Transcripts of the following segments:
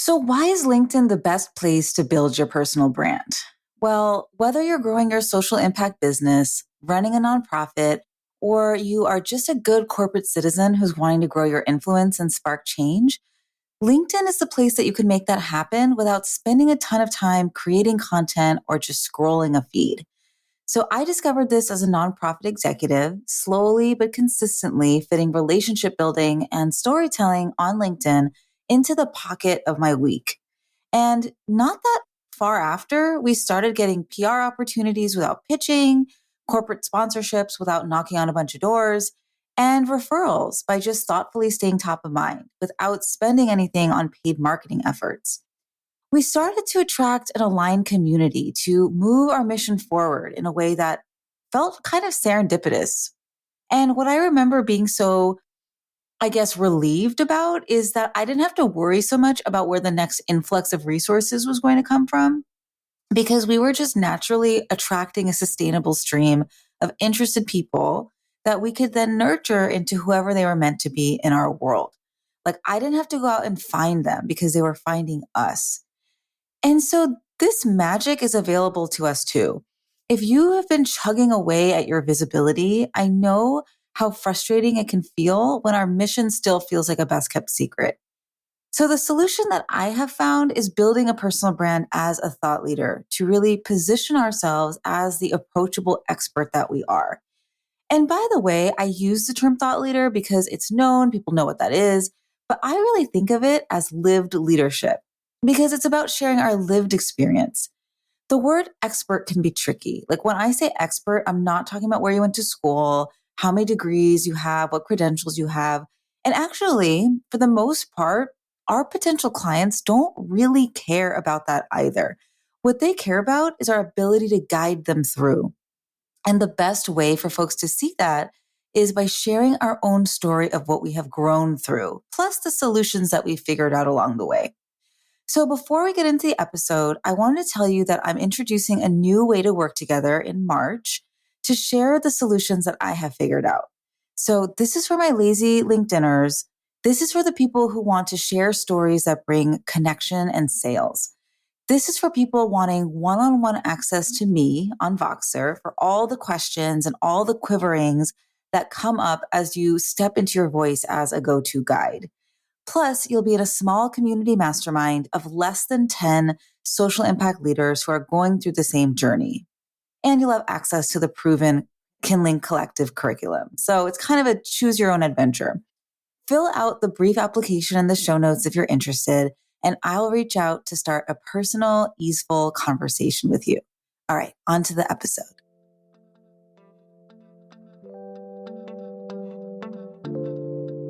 So, why is LinkedIn the best place to build your personal brand? Well, whether you're growing your social impact business, running a nonprofit, or you are just a good corporate citizen who's wanting to grow your influence and spark change, LinkedIn is the place that you can make that happen without spending a ton of time creating content or just scrolling a feed. So I discovered this as a nonprofit executive, slowly but consistently fitting relationship building and storytelling on LinkedIn into the pocket of my week. And not that far after, we started getting PR opportunities without pitching, corporate sponsorships without knocking on a bunch of doors, and referrals by just thoughtfully staying top of mind without spending anything on paid marketing efforts. We started to attract an aligned community to move our mission forward in a way that felt kind of serendipitous. And what I remember being so, I guess, relieved about is that I didn't have to worry so much about where the next influx of resources was going to come from because we were just naturally attracting a sustainable stream of interested people that we could then nurture into whoever they were meant to be in our world. Like I didn't have to go out and find them because they were finding us. And so this magic is available to us too. If you have been chugging away at your visibility, I know how frustrating it can feel when our mission still feels like a best kept secret. So the solution that I have found is building a personal brand as a thought leader to really position ourselves as the approachable expert that we are. And by the way, I use the term thought leader because it's known, people know what that is, but I really think of it as lived leadership because it's about sharing our lived experience. The word expert can be tricky. Like when I say expert, I'm not talking about where you went to school, how many degrees you have, what credentials you have. And actually, for the most part, our potential clients don't really care about that either. What they care about is our ability to guide them through. And the best way for folks to see that is by sharing our own story of what we have grown through, plus the solutions that we figured out along the way. So before we get into the episode, I wanted to tell you that I'm introducing a new way to work together in March to share the solutions that I have figured out. So this is for my lazy LinkedIners. This is for the people who want to share stories that bring connection and sales. This is for people wanting one-on-one access to me on Voxer for all the questions and all the quiverings that come up as you step into your voice as a go-to guide. Plus, you'll be in a small community mastermind of less than 10 social impact leaders who are going through the same journey. And you'll have access to the proven Kindling Collective curriculum. So it's kind of a choose your own adventure. Fill out the brief application in the show notes if you're interested, and I'll reach out to start a personal, easeful conversation with you. All right, on to the episode.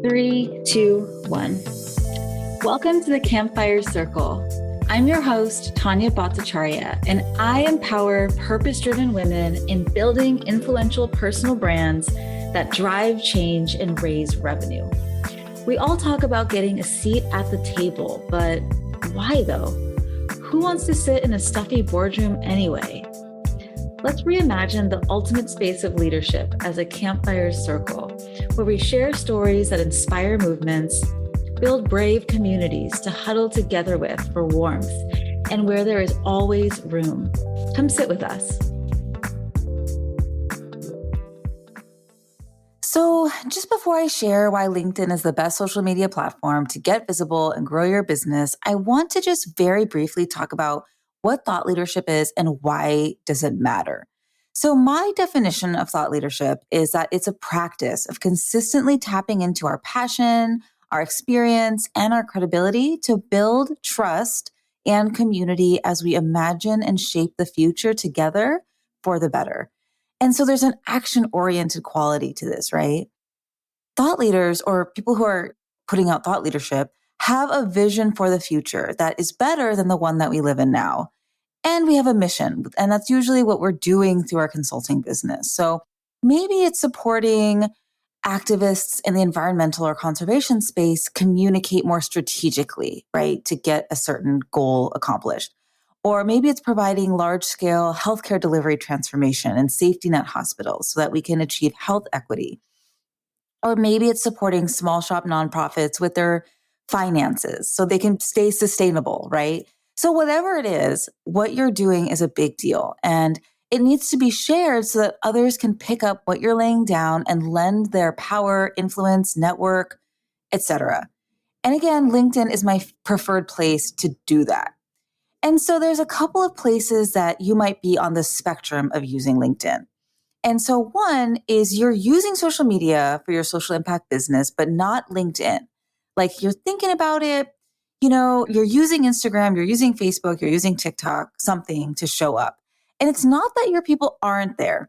Three, two, one. Welcome to the Campfire Circle. I'm your host, Tania Bhattacharyya, and I empower purpose-driven women in building influential personal brands that drive change and raise revenue. We all talk about getting a seat at the table, but why though? Who wants to sit in a stuffy boardroom anyway? Let's reimagine the ultimate space of leadership as a campfire circle, where we share stories that inspire movements, build brave communities to huddle together with for warmth, and where there is always room. Come sit with us. So just before I share why LinkedIn is the best social media platform to get visible and grow your business, I want to just very briefly talk about what thought leadership is and why does it matter. So my definition of thought leadership is that it's a practice of consistently tapping into our passion, our experience, and our credibility to build trust and community as we imagine and shape the future together for the better. And so there's an action-oriented quality to this, right? Thought leaders or people who are putting out thought leadership have a vision for the future that is better than the one that we live in now. And we have a mission, and that's usually what we're doing through our consulting business. So maybe it's supporting activists in the environmental or conservation space communicate more strategically, right, to get a certain goal accomplished. Or maybe it's providing large-scale healthcare delivery transformation and safety net hospitals so that we can achieve health equity. Or maybe it's supporting small shop nonprofits with their finances so they can stay sustainable, right? So whatever it is, what you're doing is a big deal. And it needs to be shared so that others can pick up what you're laying down and lend their power, influence, network, etc. And again, LinkedIn is my preferred place to do that. And so there's a couple of places that you might be on the spectrum of using LinkedIn. And so one is you're using social media for your social impact business, but not LinkedIn. Like you're thinking about it, you're using Instagram, you're using Facebook, you're using TikTok, something to show up. And it's not that your people aren't there,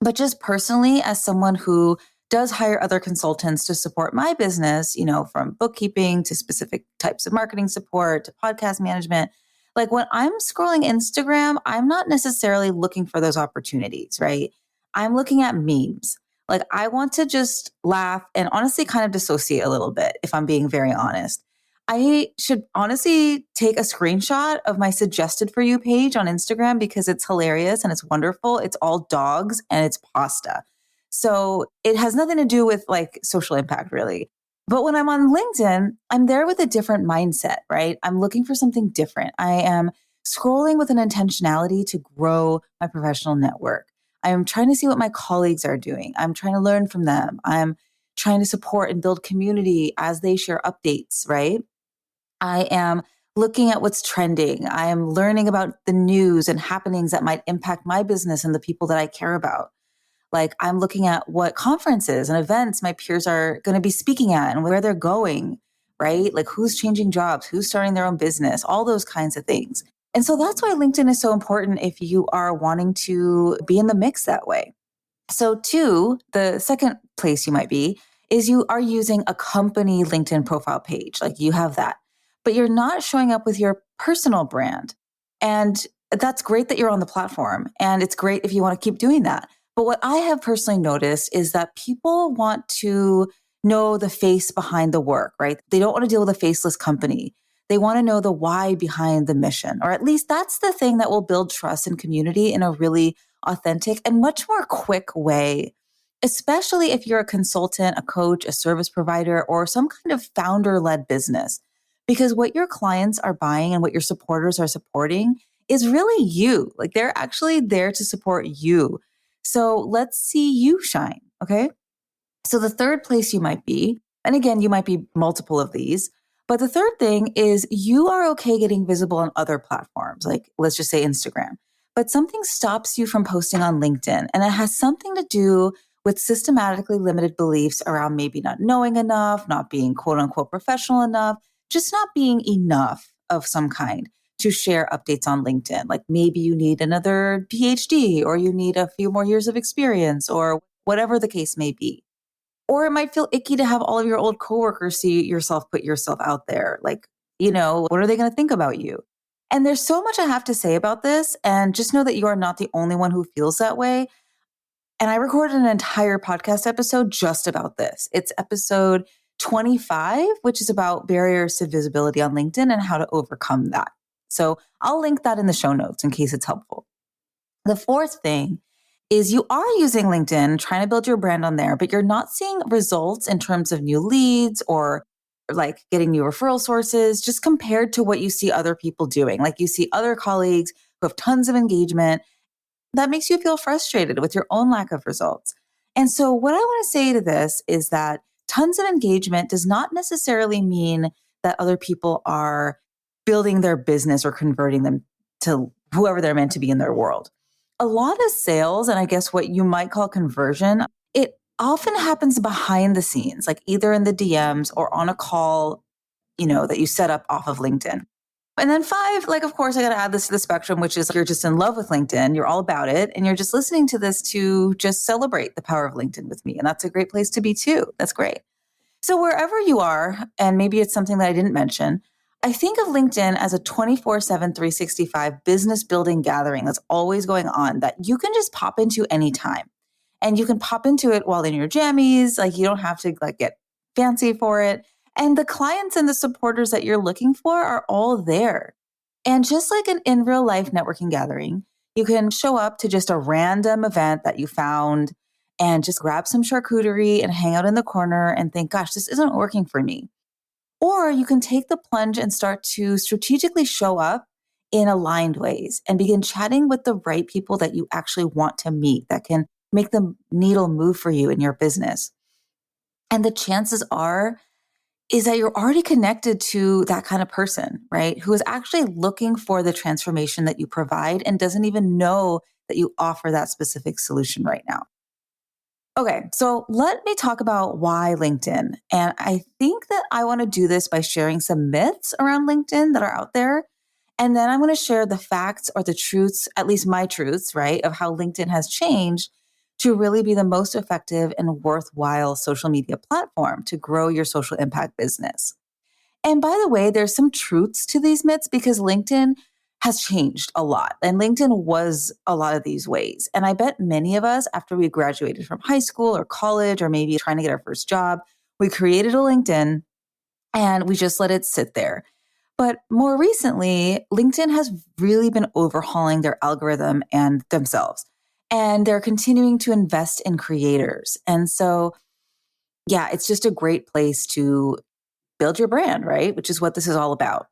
but just personally, as someone who does hire other consultants to support my business, from bookkeeping to specific types of marketing support to podcast management, like when I'm scrolling Instagram, I'm not necessarily looking for those opportunities, right? I'm looking at memes. Like I want to just laugh and honestly kind of dissociate a little bit, if I'm being very honest. I should honestly take a screenshot of my suggested for you page on Instagram because it's hilarious and it's wonderful. It's all dogs and it's pasta. So it has nothing to do with like social impact really. But when I'm on LinkedIn, I'm there with a different mindset, right? I'm looking for something different. I am scrolling with an intentionality to grow my professional network. I am trying to see what my colleagues are doing. I'm trying to learn from them. I'm trying to support and build community as they share updates, right? I am looking at what's trending. I am learning about the news and happenings that might impact my business and the people that I care about. Like I'm looking at what conferences and events my peers are going to be speaking at and where they're going, right? Like who's changing jobs, who's starting their own business, all those kinds of things. And so that's why LinkedIn is so important if you are wanting to be in the mix that way. So two, the second place you might be is you are using a company LinkedIn profile page. Like you have that, but you're not showing up with your personal brand. And that's great that you're on the platform. And it's great if you want to keep doing that. But what I have personally noticed is that people want to know the face behind the work, right? They don't want to deal with a faceless company. They want to know the why behind the mission, or at least that's the thing that will build trust and community in a really authentic and much more quick way, especially if you're a consultant, a coach, a service provider, or some kind of founder led business. Because what your clients are buying and what your supporters are supporting is really you. Like they're actually there to support you. So let's see you shine. Okay. So the third place you might be, and again, you might be multiple of these, but the third thing is you are okay getting visible on other platforms, like let's just say Instagram, but something stops you from posting on LinkedIn. And it has something to do with systematically limited beliefs around maybe not knowing enough, not being quote unquote professional enough, just not being enough of some kind to share updates on LinkedIn. Like maybe you need another PhD or you need a few more years of experience or whatever the case may be. Or it might feel icky to have all of your old coworkers see yourself put yourself out there. Like, what are they going to think about you? And there's so much I have to say about this. And just know that you are not the only one who feels that way. And I recorded an entire podcast episode just about this. It's episode 25, which is about barriers to visibility on LinkedIn and how to overcome that. So I'll link that in the show notes in case it's helpful. The fourth thing is you are using LinkedIn, trying to build your brand on there, but you're not seeing results in terms of new leads or like getting new referral sources, just compared to what you see other people doing. Like you see other colleagues who have tons of engagement. That makes you feel frustrated with your own lack of results. And so what I want to say to this is that tons of engagement does not necessarily mean that other people are building their business or converting them to whoever they're meant to be in their world. A lot of sales, and I guess what you might call conversion, it often happens behind the scenes, like either in the DMs or on a call, that you set up off of LinkedIn. And then five, like, of course, I got to add this to the spectrum, which is you're just in love with LinkedIn. You're all about it. And you're just listening to this to just celebrate the power of LinkedIn with me. And that's a great place to be too. That's great. So wherever you are, and maybe it's something that I didn't mention, I think of LinkedIn as a 24/7, 365 business building gathering that's always going on that you can just pop into anytime. And you can pop into it while in your jammies. Like you don't have to like get fancy for it. And the clients and the supporters that you're looking for are all there. And just like in real life networking gathering, you can show up to just a random event that you found and just grab some charcuterie and hang out in the corner and think, gosh, this isn't working for me. Or you can take the plunge and start to strategically show up in aligned ways and begin chatting with the right people that you actually want to meet that can make the needle move for you in your business. And the chances are is that you're already connected to that kind of person, right? Who is actually looking for the transformation that you provide and doesn't even know that you offer that specific solution right now. Okay, so let me talk about why LinkedIn. And I think that I want to do this by sharing some myths around LinkedIn that are out there. And then I'm going to share the facts or the truths, at least my truths, right, of how LinkedIn has changed to really be the most effective and worthwhile social media platform to grow your social impact business. And by the way, there's some truths to these myths because LinkedIn has changed a lot. And LinkedIn was a lot of these ways. And I bet many of us, after we graduated from high school or college, or maybe trying to get our first job, we created a LinkedIn and we just let it sit there. But more recently, LinkedIn has really been overhauling their algorithm and themselves. And they're continuing to invest in creators. And so, yeah, it's just a great place to build your brand, right? Which is what this is all about.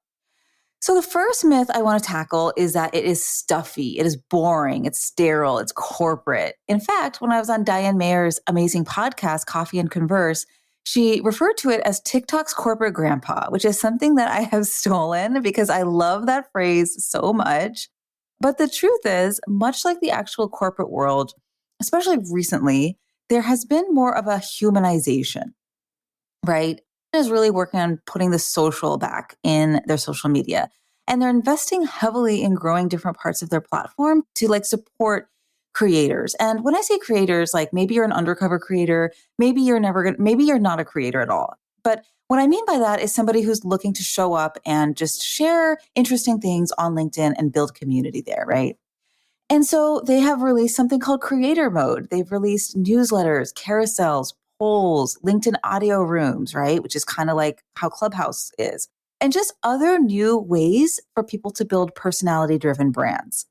So the first myth I want to tackle is that it is stuffy, it is boring, it's sterile, it's corporate. In fact, when I was on Diane Mayer's amazing podcast, Coffee and Converse, she referred to it as TikTok's corporate grandpa, which is something that I have stolen because I love that phrase so much. But the truth is, much like the actual corporate world, especially recently, there has been more of a humanization, right? Is really working on putting the social back in their social media. And they're investing heavily in growing different parts of their platform to like support creators. And when I say creators, like maybe you're an undercover creator, maybe you're not a creator at all. But what I mean by that is somebody who's looking to show up and just share interesting things on LinkedIn and build community there, right? And so they have released something called creator mode. They've released newsletters, carousels, polls, LinkedIn audio rooms, right? Which is kind of like how Clubhouse is. And just other new ways for people to build personality driven brands.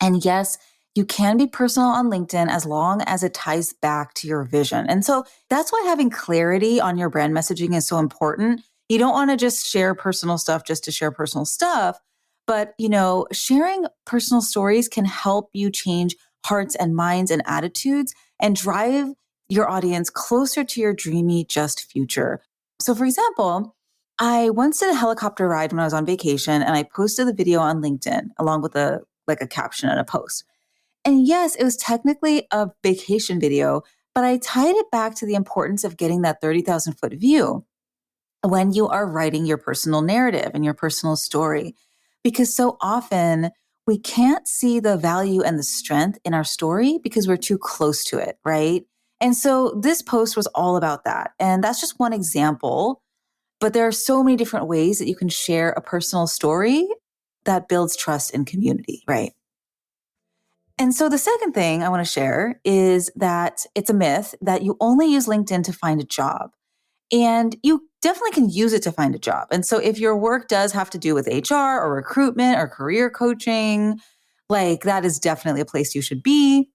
And yes, you can be personal on LinkedIn as long as it ties back to your vision. And so that's why having clarity on your brand messaging is so important. You don't want to just share personal stuff just to share personal stuff. But, sharing personal stories can help you change hearts and minds and attitudes and drive your audience closer to your dreamy, just future. So, for example, I once did a helicopter ride when I was on vacation and I posted the video on LinkedIn along with a caption and a post. And yes, it was technically a vacation video, but I tied it back to the importance of getting that 30,000 foot view when you are writing your personal narrative and your personal story. Because so often we can't see the value and the strength in our story because we're too close to it, right? And so this post was all about that. And that's just one example. But there are so many different ways that you can share a personal story that builds trust and community, right? And so the second thing I want to share is that it's a myth that you only use LinkedIn to find a job. And you definitely can use it to find a job. And so if your work does have to do with HR or recruitment or career coaching, like that is definitely a place you should be.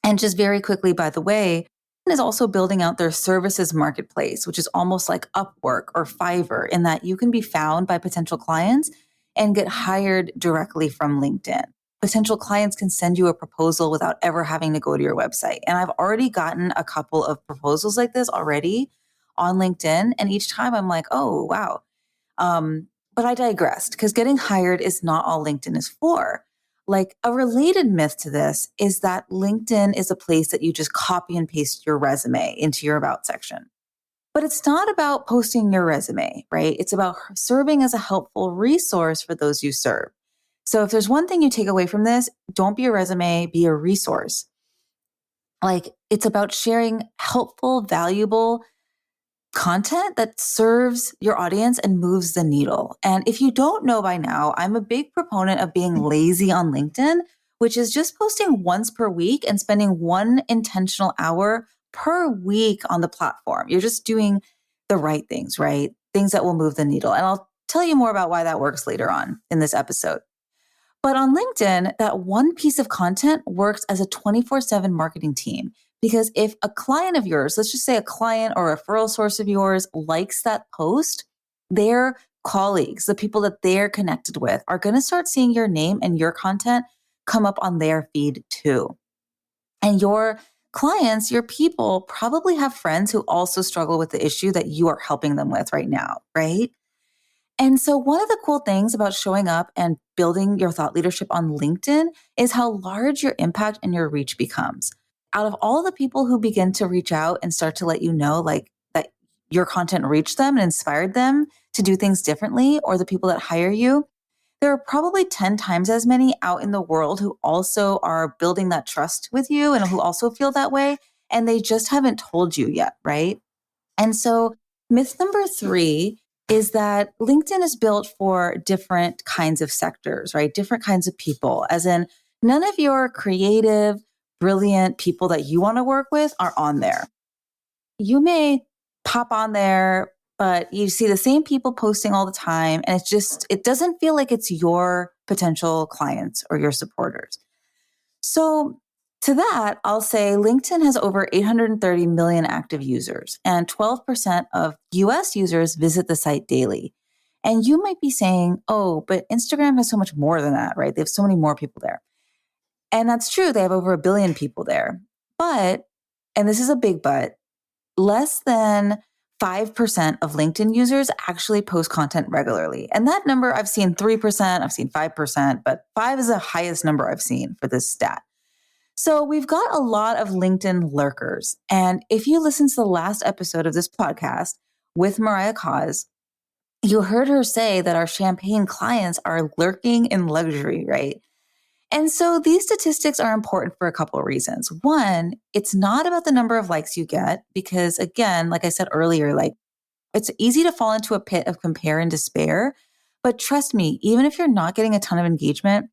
And just very quickly, by the way, is also building out their services marketplace, which is almost like Upwork or Fiverr, in that you can be found by potential clients and get hired directly from LinkedIn. Potential clients can send you a proposal without ever having to go to your website. And I've already gotten a couple of proposals like this already on LinkedIn. And each time I'm like, oh, wow. But I digressed because getting hired is not all LinkedIn is for. Like a related myth to this is that LinkedIn is a place that you just copy and paste your resume into your about section. But it's not about posting your resume, right? It's about serving as a helpful resource for those you serve. So if there's one thing you take away from this, don't be a resume, be a resource. Like it's about sharing helpful, valuable content that serves your audience and moves the needle. And if you don't know by now, I'm a big proponent of being lazy on LinkedIn, which is just posting once per week and spending one intentional hour per week on the platform. You're just doing the right things, right? Things that will move the needle. And I'll tell you more about why that works later on in this episode. But on LinkedIn, that one piece of content works as a 24/7 marketing team Because if a client of yours, let's just say a client or a referral source of yours likes that post, their colleagues, the people that they're connected with, are going to start seeing your name and your content come up on their feed too. And your clients, your people probably have friends who also struggle with the issue that you are helping them with right now, right? And so, one of the cool things about showing up and building your thought leadership on LinkedIn is how large your impact and your reach becomes. Out of all the people who begin to reach out and start to let you know, like that your content reached them and inspired them to do things differently, or the people that hire you, there are probably 10 times as many out in the world who also are building that trust with you and who also feel that way. And they just haven't told you yet, right? And so, myth number 3 is that LinkedIn is built for different kinds of sectors, right? Different kinds of people, as in, none of your creative, brilliant people that you want to work with are on there. You may pop on there, but you see the same people posting all the time. And it doesn't feel like it's your potential clients or your supporters. So, to that, I'll say LinkedIn has over 830 million active users, and 12% of US users visit the site daily. And you might be saying, oh, but Instagram has so much more than that, right? They have so many more people there. And that's true. They have over a billion people there. But, and this is a big but, less than 5% of LinkedIn users actually post content regularly. And that number, I've seen 3%, I've seen 5%, but 5 is the highest number I've seen for this stat. So we've got a lot of LinkedIn lurkers. And if you listen to the last episode of this podcast with Mariah Cause, you heard her say that our champagne clients are lurking in luxury, right? And so these statistics are important for a couple of reasons. One, it's not about the number of likes you get, because again, like I said earlier, like it's easy to fall into a pit of compare and despair. But trust me, even if you're not getting a ton of engagement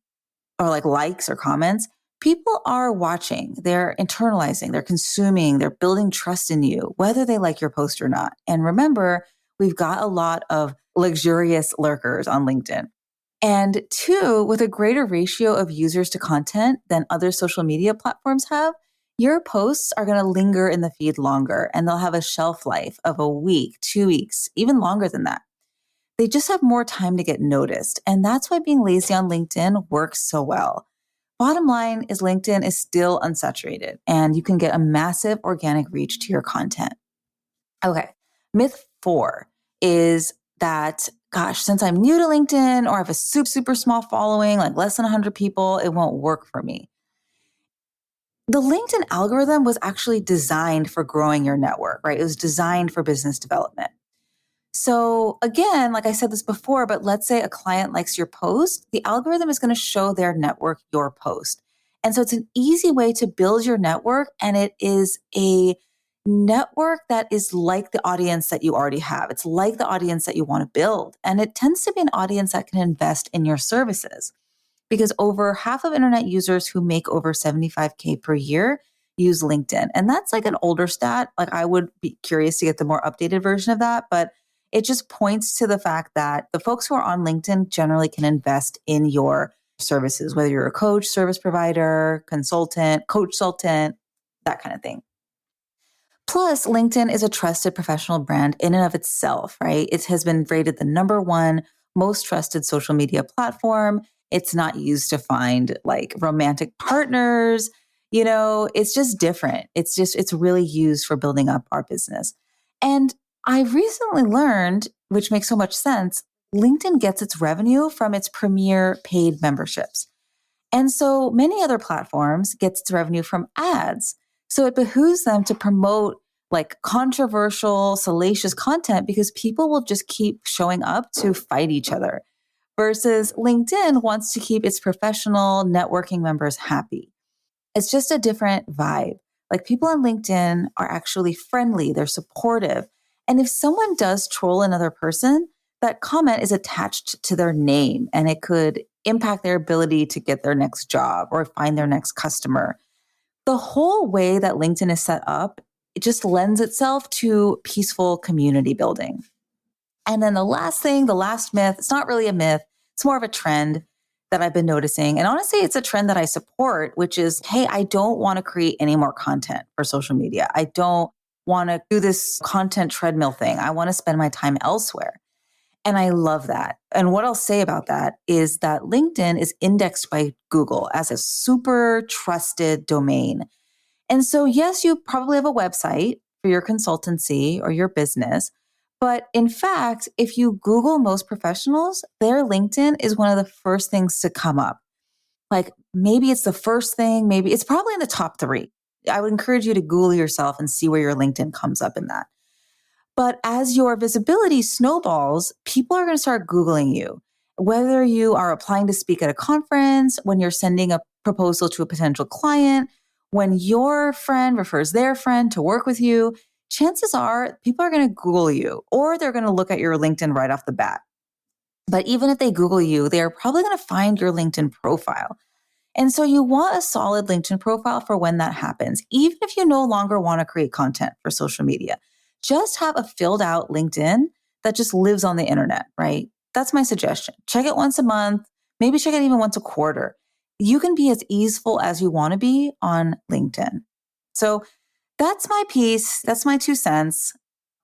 or like likes or comments, people are watching, they're internalizing, they're consuming, they're building trust in you, whether they like your post or not. And remember, we've got a lot of luxurious lurkers on LinkedIn. And 2, with a greater ratio of users to content than other social media platforms have, your posts are going to linger in the feed longer, and they'll have a shelf life of a week, 2 weeks, even longer than that. They just have more time to get noticed. And that's why being lazy on LinkedIn works so well. Bottom line is LinkedIn is still unsaturated, and you can get a massive organic reach to your content. Okay. Myth 4 is that, gosh, since I'm new to LinkedIn or I have a super small following, like less than 100 people, it won't work for me. The LinkedIn algorithm was actually designed for growing your network, right? It was designed for business development. So again, like I said this before, but let's say a client likes your post, the algorithm is going to show their network your post. And so it's an easy way to build your network, and it is a network that is like the audience that you already have. It's like the audience that you want to build. And it tends to be an audience that can invest in your services, because over half of internet users who make over 75K per year use LinkedIn. And that's like an older stat. Like I would be curious to get the more updated version of that, but it just points to the fact that the folks who are on LinkedIn generally can invest in your services, whether you're a coach, service provider, consultant, coachsultant, that kind of thing. Plus, LinkedIn is a trusted professional brand in and of itself, right? It has been rated the #1 most trusted social media platform. It's not used to find like romantic partners. It's just different. It's really used for building up our business. And I recently learned, which makes so much sense, LinkedIn gets its revenue from its premier paid memberships. And so many other platforms gets its revenue from ads. So it behooves them to promote like controversial, salacious content, because people will just keep showing up to fight each other. Versus LinkedIn wants to keep its professional networking members happy. It's just a different vibe. Like people on LinkedIn are actually friendly, they're supportive. And if someone does troll another person, that comment is attached to their name, and it could impact their ability to get their next job or find their next customer. The whole way that LinkedIn is set up, it just lends itself to peaceful community building. And then the last thing, the last myth, it's not really a myth, it's more of a trend. that I've been noticing, and honestly, it's a trend that I support, which is, hey, I don't want to create any more content for social media. I don't want to do this content treadmill thing. I want to spend my time elsewhere. And I love that. And what I'll say about that is that LinkedIn is indexed by Google as a super trusted domain. And so, yes, you probably have a website for your consultancy or your business. But in fact, if you Google most professionals, their LinkedIn is one of the first things to come up. Like maybe it's the first thing, maybe it's probably in the top 3. I would encourage you to Google yourself and see where your LinkedIn comes up in that. But as your visibility snowballs, people are going to start Googling you. Whether you are applying to speak at a conference, when you're sending a proposal to a potential client, when your friend refers their friend to work with you, chances are people are going to Google you or they're going to look at your LinkedIn right off the bat. But even if they Google you, they're probably going to find your LinkedIn profile. And so you want a solid LinkedIn profile for when that happens, even if you no longer want to create content for social media. Just have a filled out LinkedIn that just lives on the internet, right? That's my suggestion. Check it once a month, maybe check it even once a quarter. You can be as easeful as you want to be on LinkedIn. So that's my piece. That's my 2 cents.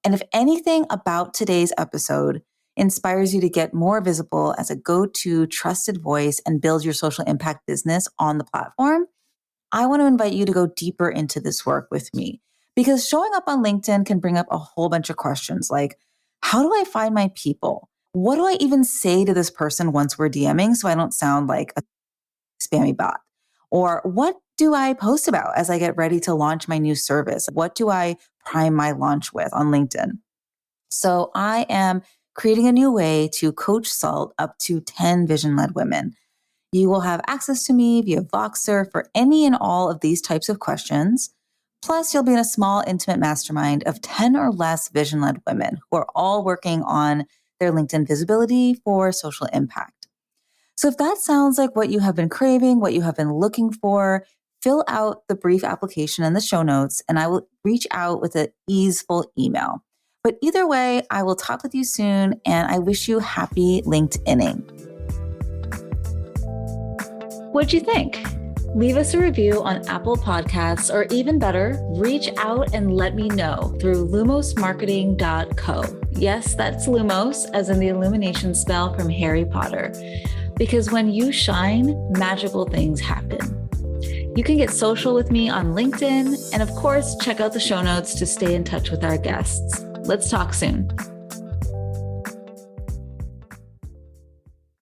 And if anything about today's episode inspires you to get more visible as a go-to trusted voice and build your social impact business on the platform, I want to invite you to go deeper into this work with me. Because showing up on LinkedIn can bring up a whole bunch of questions like, how do I find my people? What do I even say to this person once we're DMing so I don't sound like a spammy bot? Or what do I post about as I get ready to launch my new service? What do I prime my launch with on LinkedIn? So I am creating a new way to coach SALT up to 10 vision-led women. You will have access to me via Voxer for any and all of these types of questions. Plus, you'll be in a small, intimate mastermind of 10 or less vision-led women who are all working on their LinkedIn visibility for social impact. So if that sounds like what you have been craving, what you have been looking for, fill out the brief application in the show notes, and I will reach out with an easeful email. But either way, I will talk with you soon, and I wish you happy LinkedIning. What'd you think? Leave us a review on Apple Podcasts, or even better, reach out and let me know through lumosmarketing.co. Yes, that's Lumos, as in the illumination spell from Harry Potter. Because when you shine, magical things happen. You can get social with me on LinkedIn, and of course, check out the show notes to stay in touch with our guests. Let's talk soon.